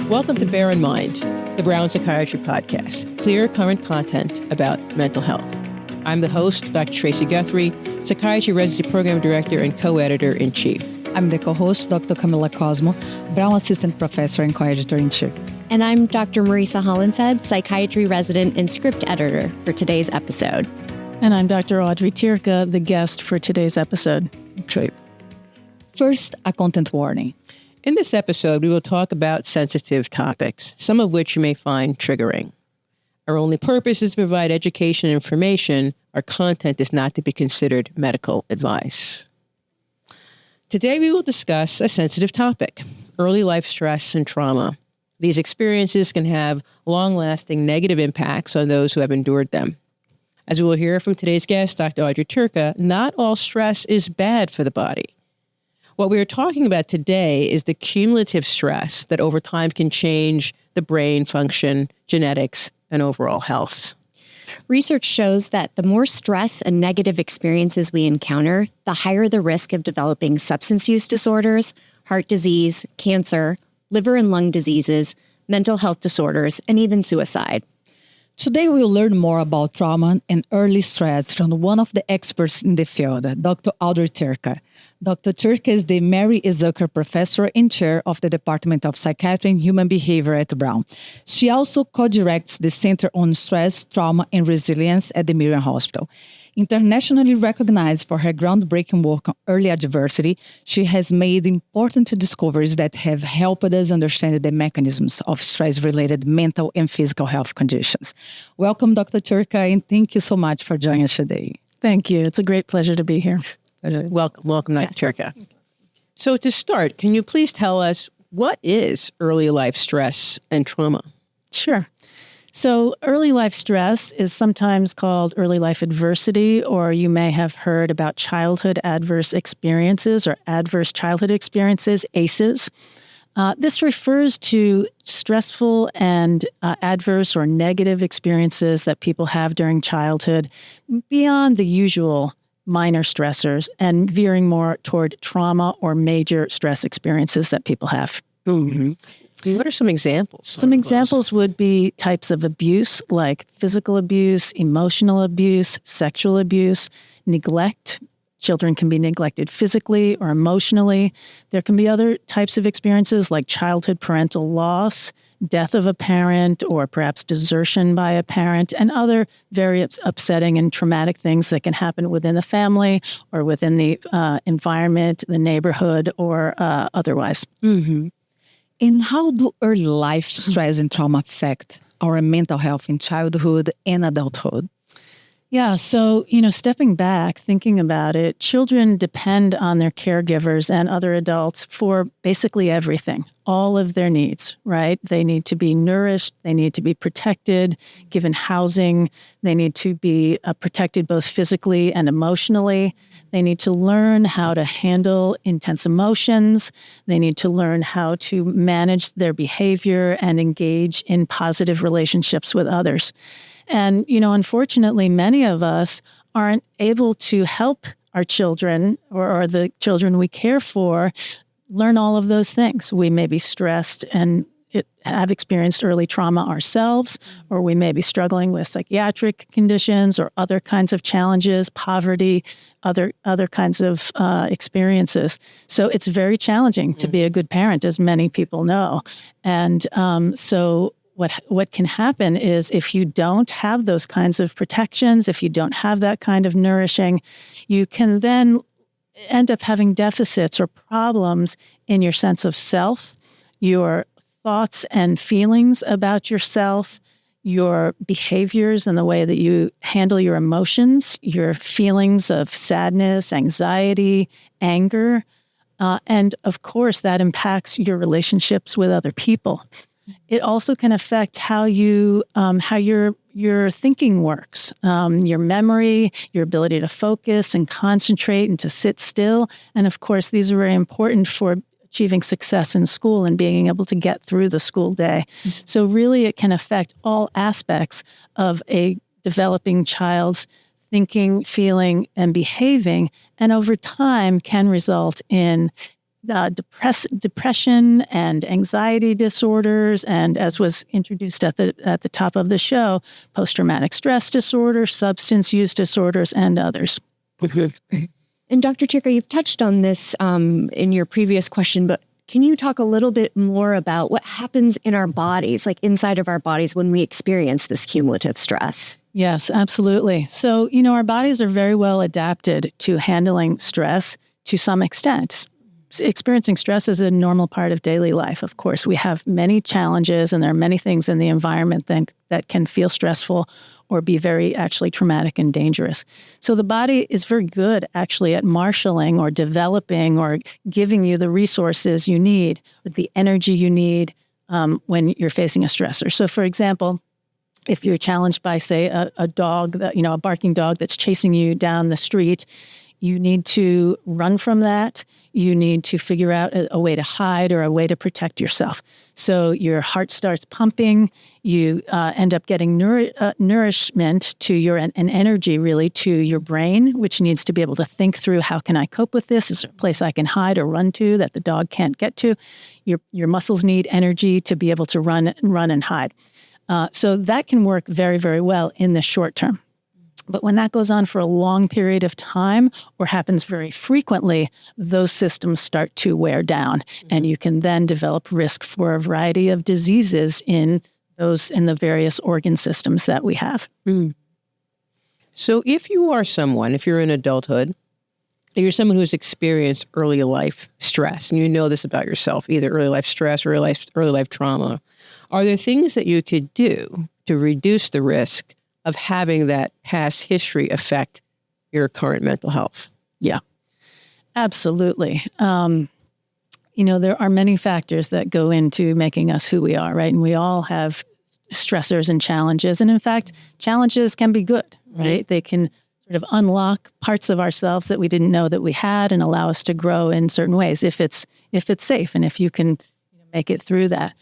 Welcome to Bear in Mind, the Brown Psychiatry Podcast, clear, current content about mental health. I'm the host, Dr. Tracey Guthrie, Psychiatry Residency Program Director and Co-Editor-in-Chief. I'm the co-host, Dr. Camila Cosmo, Brown Assistant Professor and Co-Editor-in-Chief. And I'm Dr. Marisa Hollinshead, Psychiatry Resident and Script Editor for today's episode. And I'm Dr. Audrey Tyrka, the guest for today's episode. Great. First, a content warning. In this episode, we will talk about sensitive topics, some of which you may find triggering. Our only purpose is to provide education and information. Our content is not to be considered medical advice. Today, we will discuss a sensitive topic, early life stress and trauma. These experiences can have long-lasting negative impacts on those who have endured them. As we will hear from today's guest, Dr. Audrey Tyrka, not all stress is bad for the body. What we are talking about today is the cumulative stress that over time can change the brain function, genetics, and overall health. Research shows that the more stress and negative experiences we encounter, the higher the risk of developing substance use disorders, heart disease, cancer, liver and lung diseases, mental health disorders, and even suicide. Today, we will learn more about trauma and early stress from one of the experts in the field, Dr. Audrey Tyrka. Dr. Tyrka is the Mary E. Zucker Professor and Chair of the Department of Psychiatry and Human Behavior at Brown. She also co-directs the Center on Stress, Trauma, and Resilience at the Miriam Hospital. Internationally recognized for her groundbreaking work on early adversity, she has made important discoveries that have helped us understand the mechanisms of stress-related mental and physical health conditions. Welcome, Dr. Tyrka, and thank you so much for joining us today. Thank you. It's a great pleasure to be here. Welcome, Dr. Tyrka. So to start, can you please tell us what is early life stress and trauma? Sure. So early life stress is sometimes called early life adversity, or you may have heard about childhood adverse experiences or adverse childhood experiences, ACEs. This refers to stressful and adverse or negative experiences that people have during childhood beyond the usual minor stressors and veering more toward trauma or major stress experiences that people have. Mm-hmm. What are some examples? Some examples would be types of abuse like physical abuse, emotional abuse, sexual abuse, neglect. Children can be neglected physically or emotionally. There can be other types of experiences like childhood parental loss, death of a parent, or perhaps desertion by a parent, and other very upsetting and traumatic things that can happen within the family or within the environment, the neighborhood, or otherwise. Mm-hmm. And how do early life stress and trauma affect our mental health in childhood and adulthood? Yeah, so, stepping back, thinking about it, children depend on their caregivers and other adults for basically everything, all of their needs, right? They need to be nourished, they need to be protected, given housing, they need to be protected both physically and emotionally. They need to learn how to handle intense emotions. They need to learn how to manage their behavior and engage in positive relationships with others. And, unfortunately, many of us aren't able to help our children or the children we care for learn all of those things. We may be stressed and have experienced early trauma ourselves, or we may be struggling with psychiatric conditions or other kinds of challenges, poverty, other kinds of experiences. So it's very challenging to be a good parent, as many people know. And so what can happen is if you don't have those kinds of protections, if you don't have that kind of nourishing, you can then end up having deficits or problems in your sense of self, your thoughts and feelings about yourself, your behaviors and the way that you handle your emotions, your feelings of sadness, anxiety, anger. And of course, that impacts your relationships with other people. It also can affect how your thinking works, your memory, your ability to focus and concentrate and to sit still. And of course, these are very important for achieving success in school and being able to get through the school day. So really, it can affect all aspects of a developing child's thinking, feeling, and behaving, and over time can result in depression and anxiety disorders, and as was introduced at the top of the show, post-traumatic stress disorder, substance use disorders, and others. And Dr. Tyrka, you've touched on this in your previous question, but can you talk a little bit more about what happens in our bodies, like inside of our bodies, when we experience this cumulative stress? Yes, absolutely. So, our bodies are very well adapted to handling stress to some extent. Experiencing stress is a normal part of daily life. Of course, we have many challenges, and there are many things in the environment that can feel stressful or be very actually traumatic and dangerous. So the body is very good actually at marshaling or developing or giving you the resources you need, the energy you need when you're facing a stressor. So for example, if you're challenged by, say, a dog, a barking dog that's chasing you down the street, you need to run from that. You need to figure out a way to hide or a way to protect yourself. So your heart starts pumping. You end up getting nourishment to an energy really to your brain, which needs to be able to think through, how can I cope with this? Is there a place I can hide or run to that the dog can't get to? Your muscles need energy to be able to run and hide. So that can work very, very well in the short term. But when that goes on for a long period of time or happens very frequently, those systems start to wear down, and you can then develop risk for a variety of diseases in the various organ systems that we have. So if you're in adulthood, and you're someone who's experienced early life stress, and you know this about yourself, either early life stress or early life trauma, are there things that you could do to reduce the risk of having that past history affect your current mental health? Yeah, absolutely. There are many factors that go into making us who we are, right? And we all have stressors and challenges. And in fact, challenges can be good, right? They can sort of unlock parts of ourselves that we didn't know that we had and allow us to grow in certain ways if it's safe and if you can make it through that.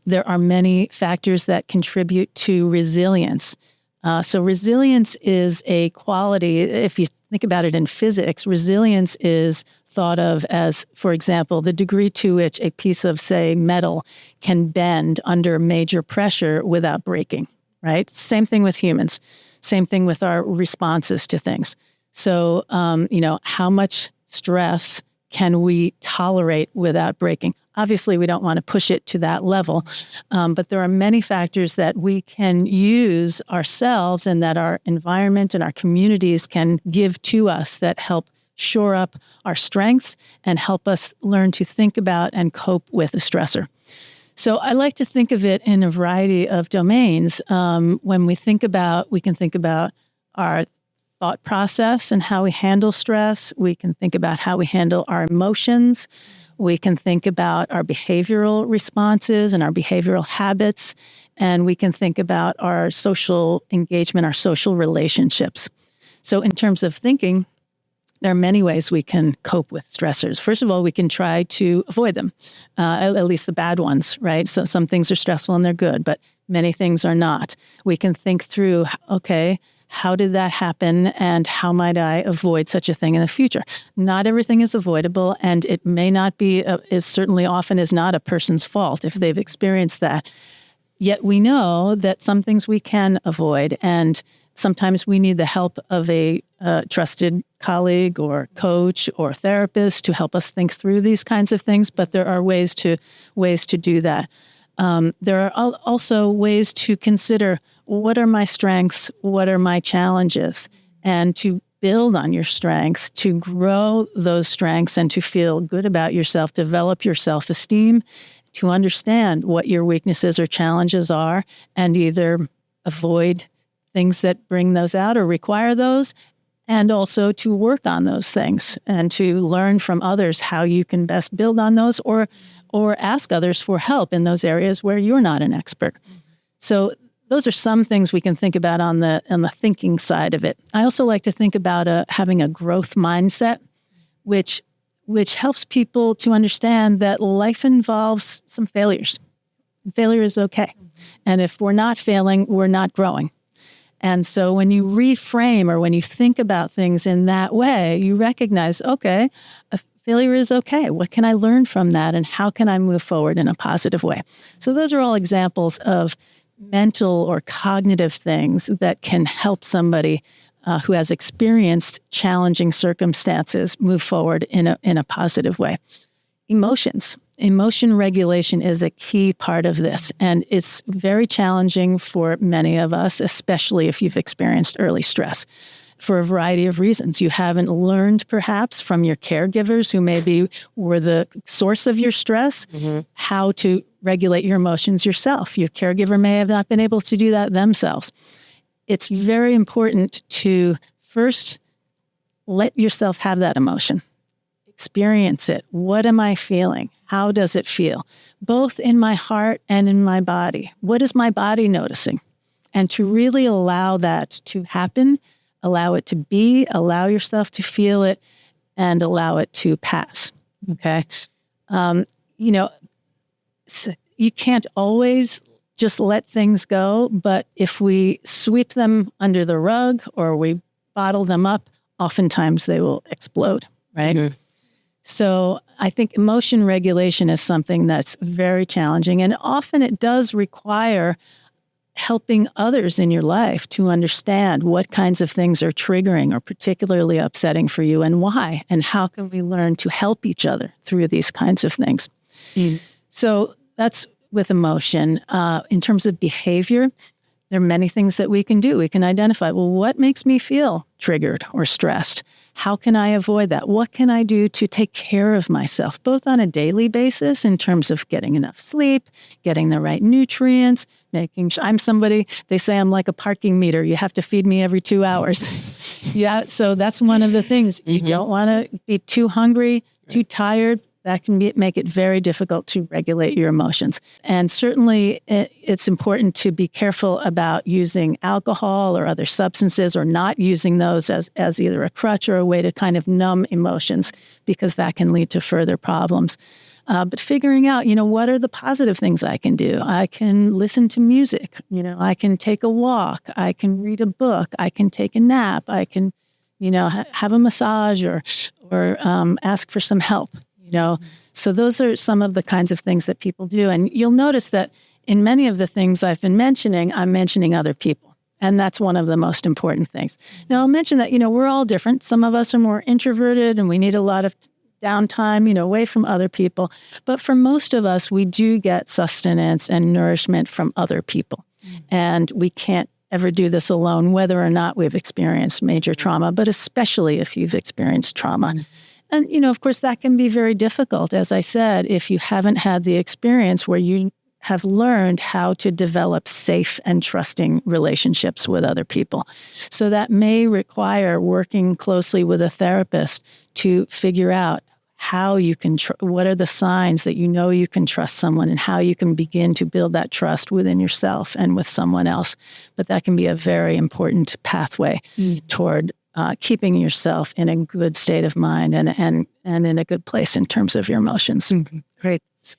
There are many factors that contribute to resilience. So resilience is a quality. If you think about it in physics, resilience is thought of as, for example, the degree to which a piece of, say, metal can bend under major pressure without breaking, right? Same thing with humans. Same thing with our responses to things. So, how much stress can we tolerate without breaking? Obviously, we don't want to push it to that level, but there are many factors that we can use ourselves and that our environment and our communities can give to us that help shore up our strengths and help us learn to think about and cope with a stressor. So I like to think of it in a variety of domains. When we can think about our thought process and how we handle stress. We can think about how we handle our emotions. We can think about our behavioral responses and our behavioral habits. And we can think about our social engagement, our social relationships. So in terms of thinking, there are many ways we can cope with stressors. First of all, we can try to avoid them, at least the bad ones, right? So some things are stressful and they're good, but many things are not. We can think through, okay, how did that happen and how might I avoid such a thing in the future? Not everything is avoidable, and it may not be, is certainly often is not a person's fault if they've experienced that. Yet we know that some things we can avoid, and sometimes we need the help of a trusted colleague or coach or therapist to help us think through these kinds of things, but there are ways to do that. There are also ways to consider, what are my strengths, what are my challenges, and to build on your strengths, to grow those strengths and to feel good about yourself, develop your self-esteem, to understand what your weaknesses or challenges are, and either avoid things that bring those out or require those, and also to work on those things and to learn from others how you can best build on those or ask others for help in those areas where you're not an expert. So those are some things we can think about on the thinking side of it. I also like to think about having a growth mindset, which helps people to understand that life involves some failures. Failure is okay. And if we're not failing, we're not growing. And so when you reframe or when you think about things in that way, you recognize, okay, failure is okay. What can I learn from that? And how can I move forward in a positive way? So those are all examples of mental or cognitive things that can help somebody who has experienced challenging circumstances move forward in a positive way. Emotion regulation is a key part of this, and it's very challenging for many of us, especially if you've experienced early stress, for a variety of reasons. You haven't learned, perhaps, from your caregivers who maybe were the source of your stress, how to regulate your emotions yourself. Your caregiver may have not been able to do that themselves. It's very important to first let yourself have that emotion. Experience it. What am I feeling? How does it feel? Both in my heart and in my body. What is my body noticing? And to really allow that to happen, allow it to be, allow yourself to feel it, and allow it to pass. Okay? You can't always just let things go, but if we sweep them under the rug or we bottle them up, oftentimes they will explode, right? Mm-hmm. So I think emotion regulation is something that's very challenging, and often it does require helping others in your life to understand what kinds of things are triggering or particularly upsetting for you and why, and how can we learn to help each other through these kinds of things. Mm. So that's with emotion. In terms of behavior, there are many things that we can do. We can identify, well, what makes me feel triggered or stressed? How can I avoid that? What can I do to take care of myself, both on a daily basis in terms of getting enough sleep, getting the right nutrients, making sure I'm somebody, they say I'm like a parking meter. You have to feed me every 2 hours. Yeah, so that's one of the things. You don't want to be too hungry, too tired. That can make it very difficult to regulate your emotions. And certainly it's important to be careful about using alcohol or other substances or not using those as either a crutch or a way to kind of numb emotions, because that can lead to further problems. But figuring out, what are the positive things I can do? I can listen to music. I can take a walk. I can read a book. I can take a nap. I can, have a massage or ask for some help. So those are some of the kinds of things that people do. And you'll notice that in many of the things I've been mentioning, I'm mentioning other people. And that's one of the most important things. Now, I'll mention that, we're all different. Some of us are more introverted and we need a lot of downtime, away from other people. But for most of us, we do get sustenance and nourishment from other people. And we can't ever do this alone, whether or not we've experienced major trauma, but especially if you've experienced trauma. And, of course, that can be very difficult, as I said, if you haven't had the experience where you have learned how to develop safe and trusting relationships with other people. So that may require working closely with a therapist to figure out how you can, what are the signs that you can trust someone and how you can begin to build that trust within yourself and with someone else. But that can be a very important pathway toward keeping yourself in a good state of mind and in a good place in terms of your emotions. Mm-hmm. Great. So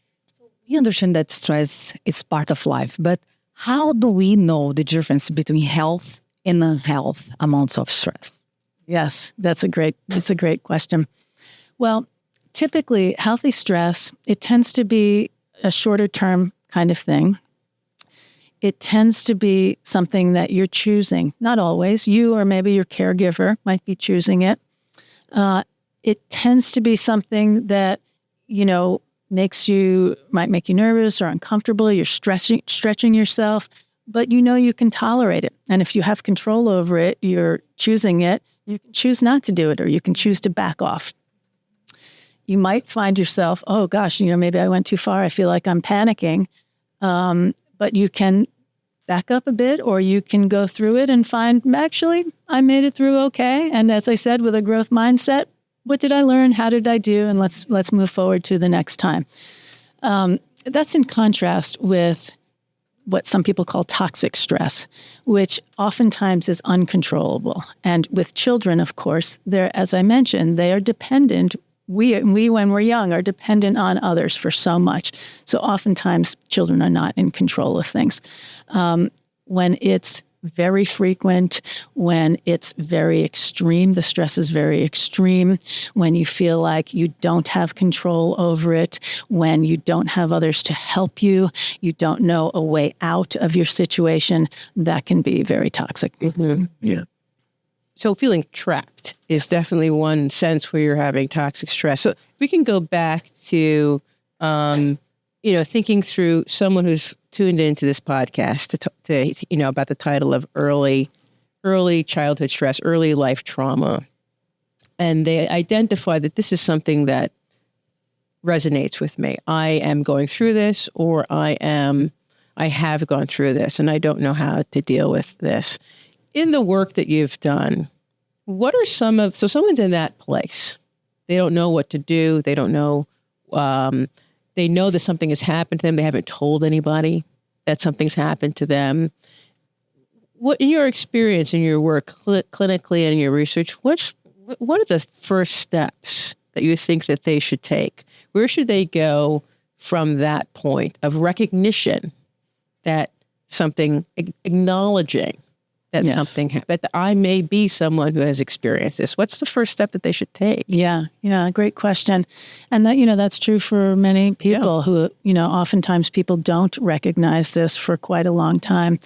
we understand that stress is part of life, but how do we know the difference between health and unhealth amounts of stress? Yes, that's a great question. Well, typically healthy stress, it tends to be a shorter term kind of thing. It tends to be something that you're choosing. Not always. You or maybe your caregiver might be choosing it. It tends to be something that, might make you nervous or uncomfortable. You're stretching yourself, but you can tolerate it. And if you have control over it, you're choosing it. You can choose not to do it, or you can choose to back off. You might find yourself, oh gosh, maybe I went too far. I feel like I'm panicking. But you can back up a bit, or you can go through it and find, actually, I made it through okay. And as I said, with a growth mindset, what did I learn? How did I do? And let's move forward to the next time. That's in contrast with what some people call toxic stress, which oftentimes is uncontrollable. And with children, of course, as I mentioned, they are dependent. We, when we're young, are dependent on others for so much. So oftentimes, children are not in control of things. When it's very frequent, when it's very extreme, the stress is very extreme, when you feel like you don't have control over it, when you don't have others to help you, you don't know a way out of your situation, that can be very toxic. Mm-hmm. Yeah. So feeling trapped is definitely one sense where you're having toxic stress. So we can go back to, thinking through someone who's tuned into this podcast to about the title of early childhood stress, early life trauma. And they identify that this is something that resonates with me. I am going through this, or I have gone through this, and I don't know how to deal with this. In the work that you've done, what are so someone's in that place. They don't know what to do. They don't know, they know that something has happened to them. They haven't told anybody that something's happened to them. What, in your experience, in your work clinically and in your research, what are the first steps that you think that they should take? Where should they go from that point of recognition that something, acknowledging that something happened, that I may be someone who has experienced this? What's the first step that they should take? Yeah, great question. And that, that's true for many people who, oftentimes people don't recognize this for quite a long time.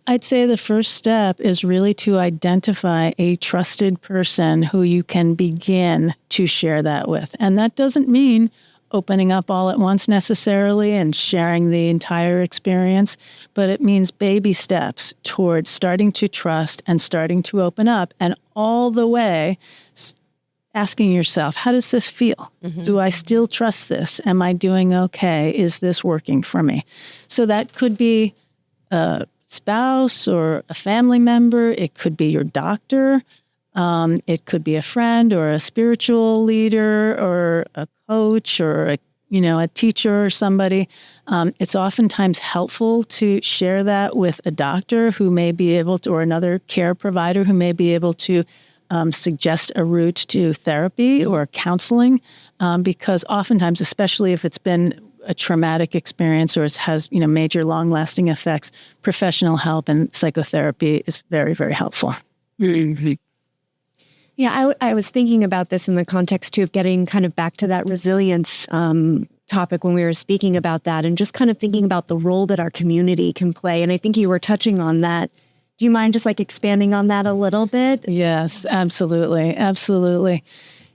I'd say the first step is really to identify a trusted person who you can begin to share that with. And that doesn't mean opening up all at once necessarily and sharing the entire experience, but it means baby steps towards starting to trust and starting to open up, and all the way asking yourself, how does this feel? Mm-hmm. Do I still trust this? Am I doing okay? Is this working for me? So that could be a spouse or a family member. It could be your doctor. It could be a friend or a spiritual leader or a coach or a teacher or somebody. It's oftentimes helpful to share that with a doctor who may be able to, or another care provider who may be able to suggest a route to therapy or counseling, because oftentimes, especially if it's been a traumatic experience or it has major long-lasting effects, professional help and psychotherapy is very, very helpful. Mm-hmm. Yeah, I was thinking about this in the context, too, of getting kind of back to that resilience topic when we were speaking about that, and just kind of thinking about the role that our community can play. And I think you were touching on that. Do you mind just expanding on that a little bit? Yes, absolutely. Absolutely.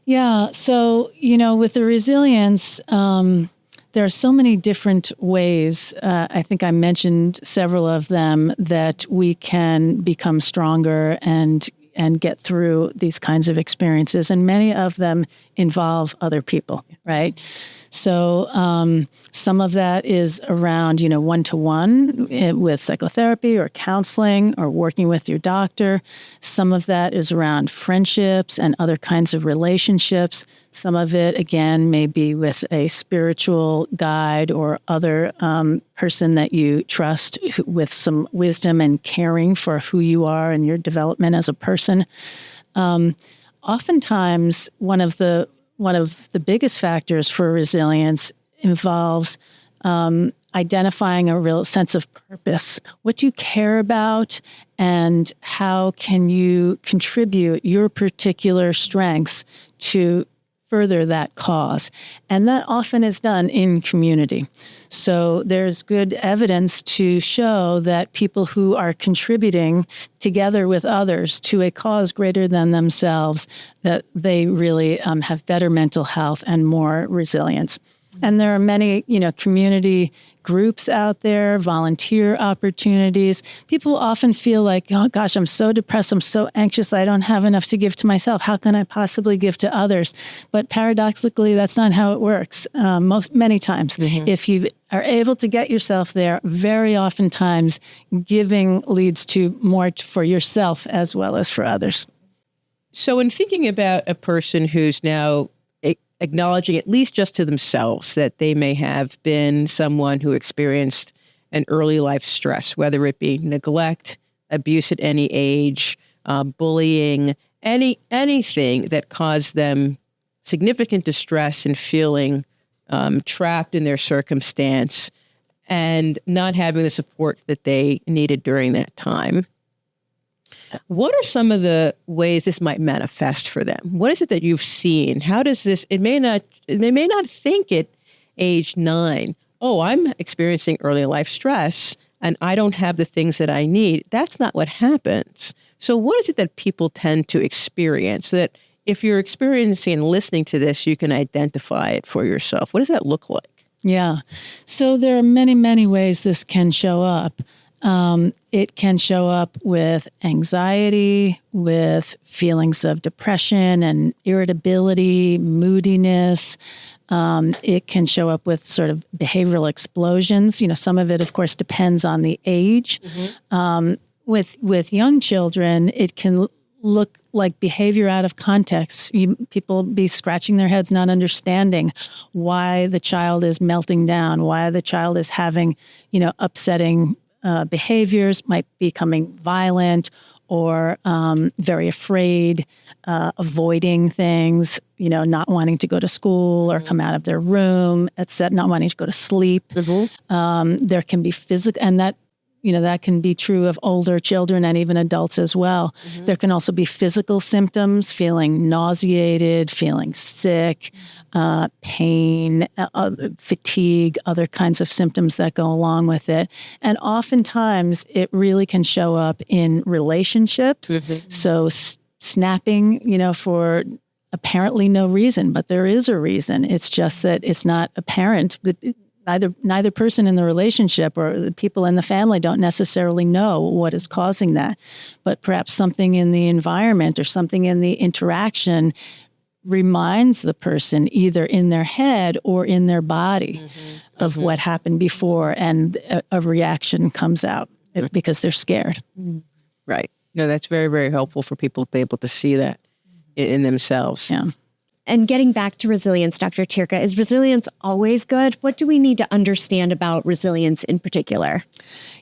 Yeah. So, with the resilience, there are so many different ways. I think I mentioned several of them that we can become stronger and get through these kinds of experiences. And many of them involve other people, right? So some of that is around, one-to-one with psychotherapy or counseling or working with your doctor. Some of that is around friendships and other kinds of relationships. Some of it, again, may be with a spiritual guide or other person that you trust with some wisdom and caring for who you are and your development as a person. Oftentimes, one of the biggest factors for resilience involves identifying a real sense of purpose. What do you care about, and how can you contribute your particular strengths to further that cause? And that often is done in community. So there's good evidence to show that people who are contributing together with others to a cause greater than themselves, that they really have better mental health and more resilience. And there are many, community groups out there, volunteer opportunities. People often feel like, oh gosh, I'm so depressed, I'm so anxious, I don't have enough to give to myself. How can I possibly give to others? But paradoxically, that's not how it works. Many times, if you are able to get yourself there, very oftentimes giving leads to more for yourself as well as for others. So in thinking about a person who's now acknowledging, at least just to themselves, that they may have been someone who experienced an early life stress, whether it be neglect, abuse at any age, bullying, anything that caused them significant distress and feeling trapped in their circumstance and not having the support that they needed during that time. What are some of the ways this might manifest for them? What is it that you've seen? How does this, they may not think at age 9, oh, I'm experiencing early life stress and I don't have the things that I need. That's not what happens. So what is it that people tend to experience so that if you're experiencing and listening to this, you can identify it for yourself? What does that look like? Yeah. So there are many, many ways this can show up. It can show up with anxiety, with feelings of depression and irritability, moodiness. It can show up with sort of behavioral explosions. Some of it, of course, depends on the age. With young children, it can look like behavior out of context. People be scratching their heads, not understanding why the child is melting down, why the child is having, upsetting behaviors, might be becoming violent or very afraid, avoiding things, not wanting to go to school or come out of their room, etc., not wanting to go to sleep. There can be physical, and that can be true of older children and even adults as well. There can also be physical symptoms, feeling nauseated, feeling sick, pain, fatigue, other kinds of symptoms that go along with it. And oftentimes it really can show up in relationships. So snapping, for apparently no reason, but there is a reason. It's just that it's not apparent. Neither person in the relationship or the people in the family don't necessarily know what is causing that. But perhaps something in the environment or something in the interaction reminds the person either in their head or in their body of what happened before, and a reaction comes out because they're scared. Right. No, that's very, very helpful for people to be able to see that in themselves. Yeah. And getting back to resilience, Dr. Tyrka, is resilience always good? What do we need to understand about resilience in particular?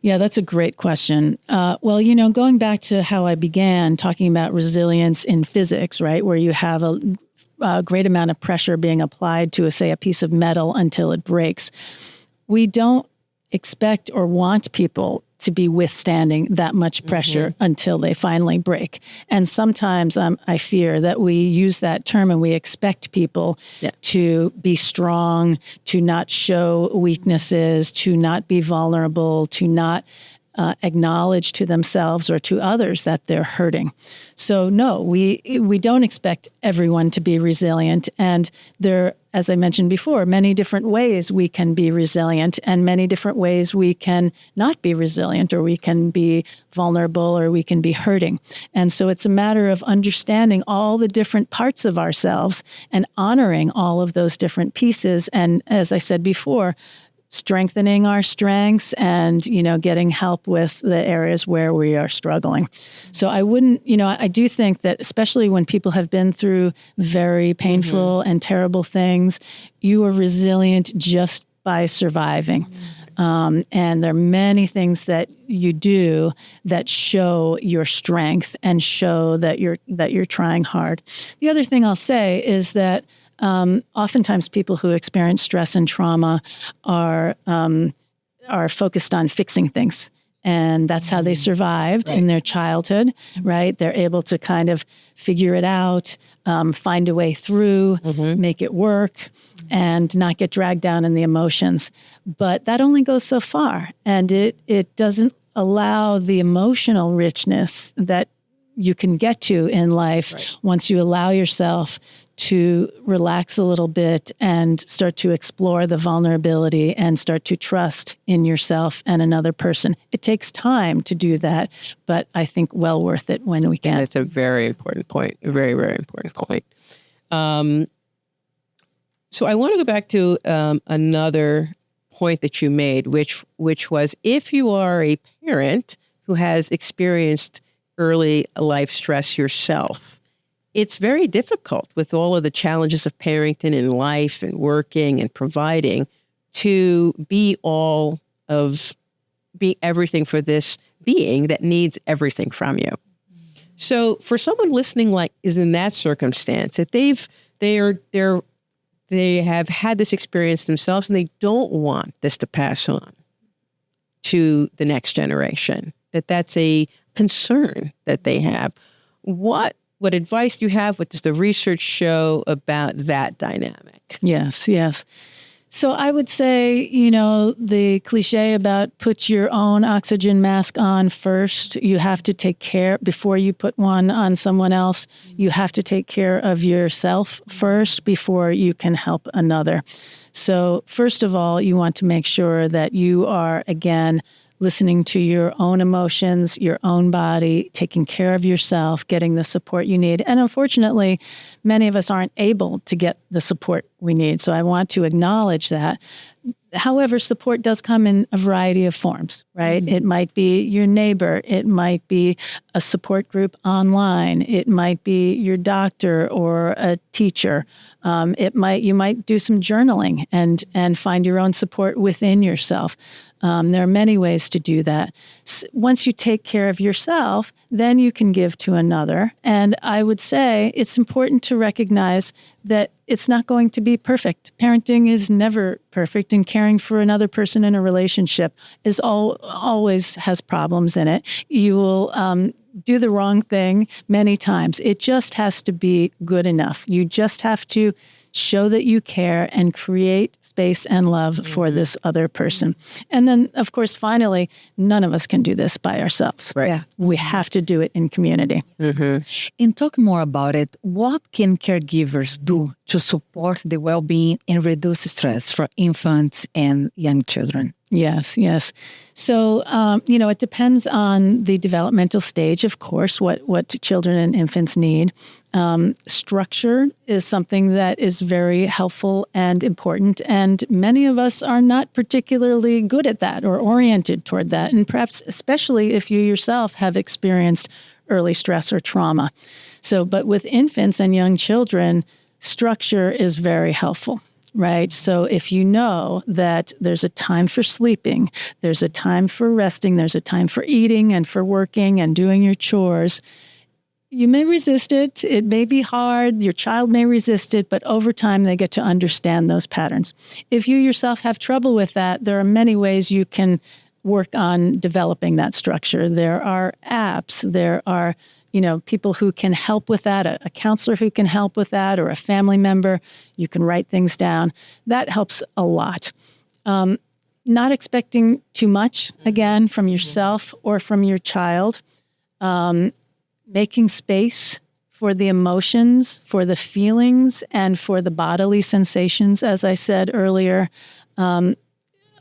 Yeah, that's a great question. Well, going back to how I began talking about resilience in physics, right, where you have a great amount of pressure being applied to, say, a piece of metal until it breaks. We don't expect or want people to be withstanding that much pressure until they finally break. And sometimes I fear that we use that term and we expect people to be strong, to not show weaknesses, to not be vulnerable, to not acknowledge to themselves or to others that they're hurting. So no, we don't expect everyone to be resilient. And there, as I mentioned before, many different ways we can be resilient and many different ways we can not be resilient, or we can be vulnerable, or we can be hurting. And so it's a matter of understanding all the different parts of ourselves and honoring all of those different pieces. And as I said before, strengthening our strengths and, getting help with the areas where we are struggling. So I wouldn't, I do think that especially when people have been through very painful and terrible things, you are resilient just by surviving. And there are many things that you do that show your strength and show that you're trying hard. The other thing I'll say is that oftentimes people who experience stress and trauma are focused on fixing things. And that's how they survived in their childhood, right? They're able to kind of figure it out, find a way through, make it work, and not get dragged down in the emotions. But that only goes so far. And it doesn't allow the emotional richness that you can get to in life once you allow yourself to relax a little bit and start to explore the vulnerability and start to trust in yourself and another person. It takes time to do that, but I think well worth it when we can. That's a very important point, a very, very important point. So I want to go back to another point that you made, which was if you are a parent who has experienced early life stress yourself, it's very difficult with all of the challenges of parenting and life and working and providing to be everything for this being that needs everything from you. So for someone listening, like is in that circumstance, that they have had this experience themselves and they don't want this to pass on to the next generation. that that's a concern that they have. What advice do you have? What does the research show about that dynamic? Yes, yes. So I would say, the cliche about put your own oxygen mask on first. You have to take care before you put one on someone else. You have to take care of yourself first before you can help another. So first of all, you want to make sure that you are, again, listening to your own emotions, your own body, taking care of yourself, getting the support you need. And unfortunately, many of us aren't able to get the support we need. So I want to acknowledge that. However, support does come in a variety of forms, right? Mm-hmm. It might be your neighbor. It might be a support group online. It might be your doctor or a teacher. You might do some journaling and find your own support within yourself. There are many ways to do that. Once you take care of yourself, then you can give to another. And I would say it's important to recognize that it's not going to be perfect. Parenting is never perfect, and caring for another person in a relationship is always has problems in it. You will do the wrong thing many times. It just has to be good enough. You just have to show that you care and create space and love for this other person. And then, of course, finally, none of us can do this by ourselves. Right. Yeah. We have to do it in community. Mm-hmm. And talk more about it, what can caregivers do to support the well-being and reduce stress for infants and young children? Yes, yes. So, it depends on the developmental stage, of course, what children and infants need. Structure is something that is very helpful and important, and many of us are not particularly good at that or oriented toward that, and perhaps especially if you yourself have experienced early stress or trauma. So, but with infants and young children, structure is very helpful. Right. So if you know that there's a time for sleeping, there's a time for resting, there's a time for eating and for working and doing your chores, you may resist it. It may be hard. Your child may resist it, but over time they get to understand those patterns. If you yourself have trouble with that, there are many ways you can work on developing that structure. There are apps. There are people who can help with that, a counselor who can help with that, or a family member. You can write things down. That helps a lot. Not expecting too much, again, from yourself or from your child. Making space for the emotions, for the feelings, and for the bodily sensations, as I said earlier.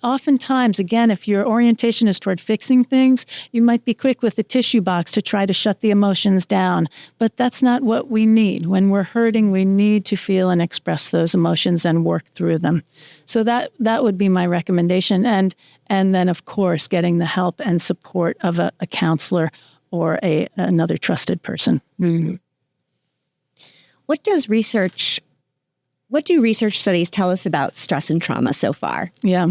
Oftentimes, again, if your orientation is toward fixing things, you might be quick with the tissue box to try to shut the emotions down. But that's not what we need. When we're hurting, we need to feel and express those emotions and work through them. So that would be my recommendation. And then, of course, getting the help and support of a counselor or another trusted person. Mm-hmm. What do research studies tell us about stress and trauma so far? Yeah.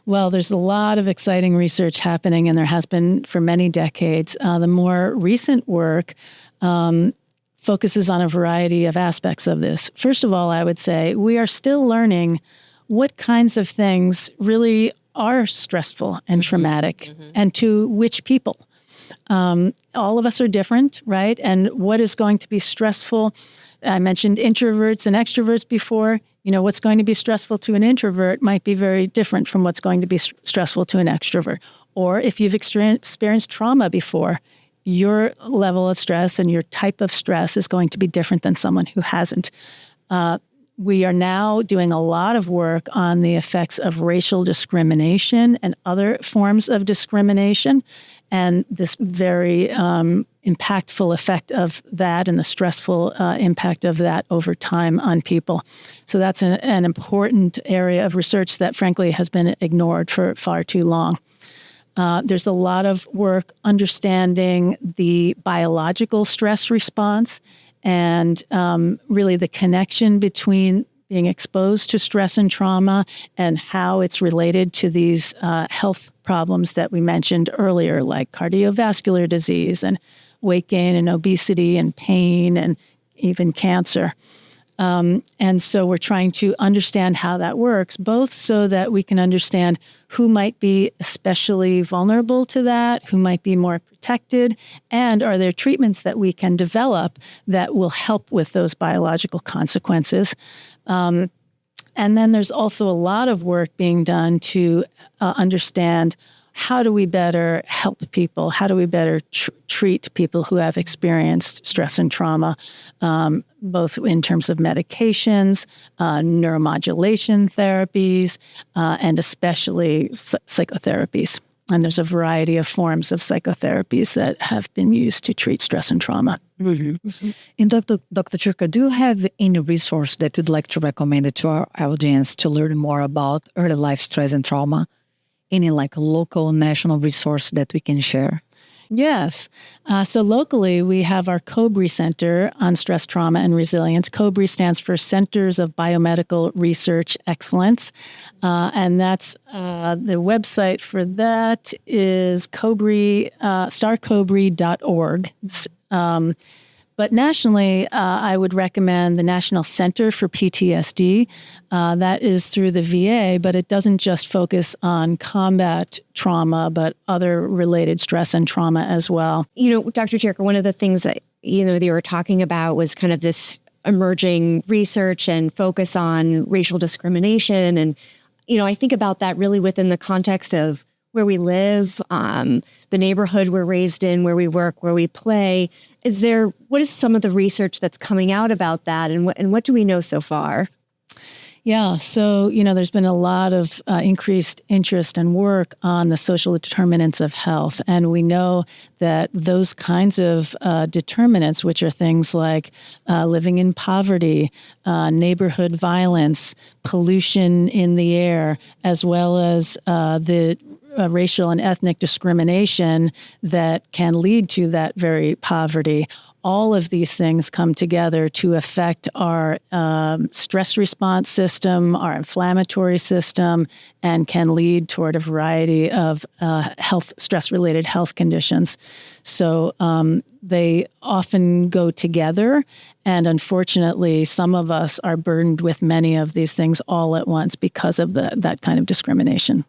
Well, there's a lot of exciting research happening, and there has been for many decades. The more recent work focuses on a variety of aspects of this. First of all, I would say we are still learning what kinds of things really are stressful and traumatic, and to which people. All of us are different, right? And what is going to be stressful? I mentioned introverts and extroverts before. What's going to be stressful to an introvert might be very different from what's going to be stressful to an extrovert. Or if you've experienced trauma before, your level of stress and your type of stress is going to be different than someone who hasn't. We are now doing a lot of work on the effects of racial discrimination and other forms of discrimination, and this very impactful effect of that and the stressful impact of that over time on people. So that's an important area of research that, frankly, has been ignored for far too long. There's a lot of work understanding the biological stress response and really the connection between being exposed to stress and trauma and how it's related to these health problems that we mentioned earlier, like cardiovascular disease and weight gain and obesity and pain and even cancer. And so we're trying to understand how that works, both so that we can understand who might be especially vulnerable to that, who might be more protected, and are there treatments that we can develop that will help with those biological consequences. And then there's also a lot of work being done to understand how do we better help people? How do we better treat people who have experienced stress and trauma, both in terms of medications, neuromodulation therapies, and especially psychotherapies. And there's a variety of forms of psychotherapies that have been used to treat stress and trauma. Mm-hmm. And Dr. Tyrka, do you have any resource that you'd like to recommend to our audience to learn more about early life stress and trauma? Any local, national resource that we can share? Yes. So locally, we have our COBRE Center on Stress, Trauma, and Resilience. COBRE stands for Centers of Biomedical Research Excellence. And that's the website for that is starcobre.org. But nationally, I would recommend the National Center for PTSD. That is through the VA, but it doesn't just focus on combat trauma, but other related stress and trauma as well. Dr. Tyrka, one of the things that, that you were talking about was kind of this emerging research and focus on racial discrimination. And, I think about that really within the context of where we live, the neighborhood we're raised in, where we work, where we play. What is some of the research that's coming out about that, and what do we know so far? Yeah, so, there's been a lot of increased interest and work on the social determinants of health. And we know that those kinds of determinants, which are things like living in poverty, neighborhood violence, pollution in the air, as well as the racial and ethnic discrimination that can lead to that very poverty. All of these things come together to affect our stress response system, our inflammatory system, and can lead toward a variety of stress-related health conditions. So they often go together, and unfortunately, some of us are burdened with many of these things all at once because of that kind of discrimination.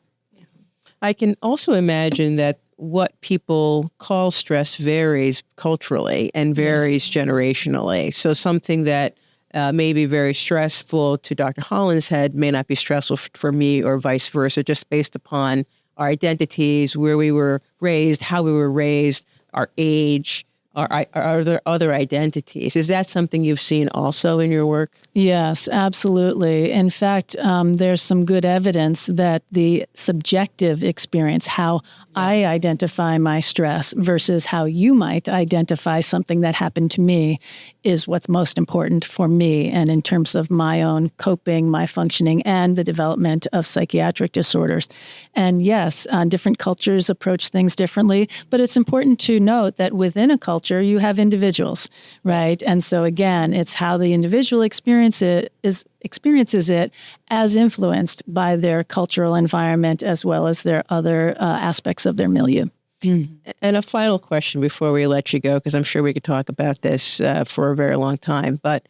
I can also imagine that what people call stress varies culturally and varies generationally. So something that may be very stressful to Dr. Hollinshead may not be stressful for me, or vice versa, just based upon our identities, where we were raised, how we were raised, our age. Are there other identities? Is that something you've seen also in your work? Yes, absolutely. In fact, there's some good evidence that the subjective experience, how I identify my stress versus how you might identify something that happened to me, is what's most important for me, and in terms of my own coping, my functioning, and the development of psychiatric disorders. And yes, different cultures approach things differently, but it's important to note that within a culture, you have individuals, right? And so again, it's how the individual experiences it as influenced by their cultural environment as well as their other aspects of their milieu. And a final question before we let you go, because I'm sure we could talk about this for a very long time. But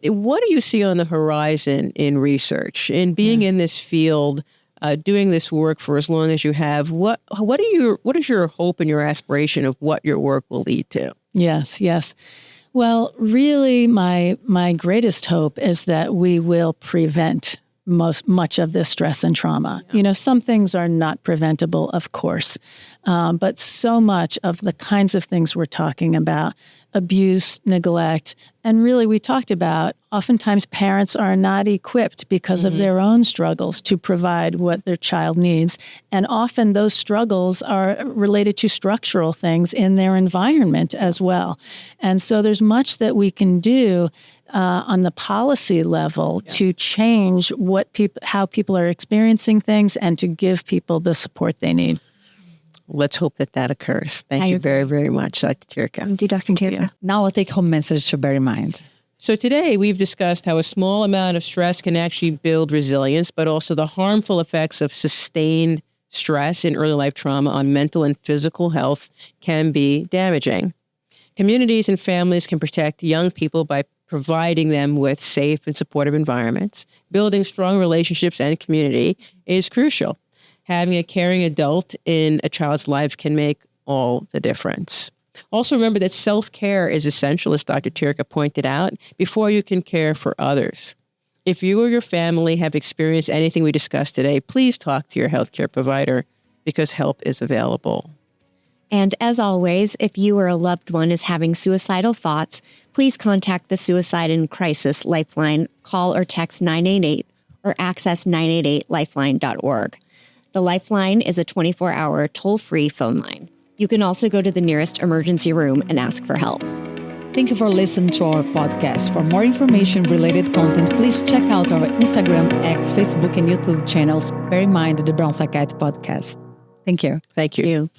what do you see on the horizon in research? In being in this field, doing this work for as long as you have, what is your hope and your aspiration of what your work will lead to? Yes. Well, really, my greatest hope is that we will prevent much of this stress and trauma. Some things are not preventable, of course, but so much of the kinds of things we're talking about, abuse, neglect, and really we talked about, oftentimes parents are not equipped because of their own struggles to provide what their child needs. And often those struggles are related to structural things in their environment as well. And so there's much that we can do on the policy level to change how people are experiencing things and to give people the support they need. Let's hope that occurs. Thank you very, very much, Dr. Tyrka. Thank you, Dr. Tyrka. Now a take-home message to bear in mind. So today we've discussed how a small amount of stress can actually build resilience, but also the harmful effects of sustained stress in early life trauma on mental and physical health can be damaging. Communities and families can protect young people by providing them with safe and supportive environments, building strong relationships and community is crucial. Having a caring adult in a child's life can make all the difference. Also remember that self-care is essential, as Dr. Tyrka pointed out, before you can care for others. If you or your family have experienced anything we discussed today, please talk to your healthcare provider because help is available. And as always, if you or a loved one is having suicidal thoughts, please contact the Suicide and Crisis Lifeline, call or text 988 or access 988lifeline.org. The Lifeline is a 24-hour toll-free phone line. You can also go to the nearest emergency room and ask for help. Thank you for listening to our podcast. For more information-related content, please check out our Instagram, X, Facebook, and YouTube channels. Bear in mind the Brown Psychiatry Podcast. Thank you. Thank you.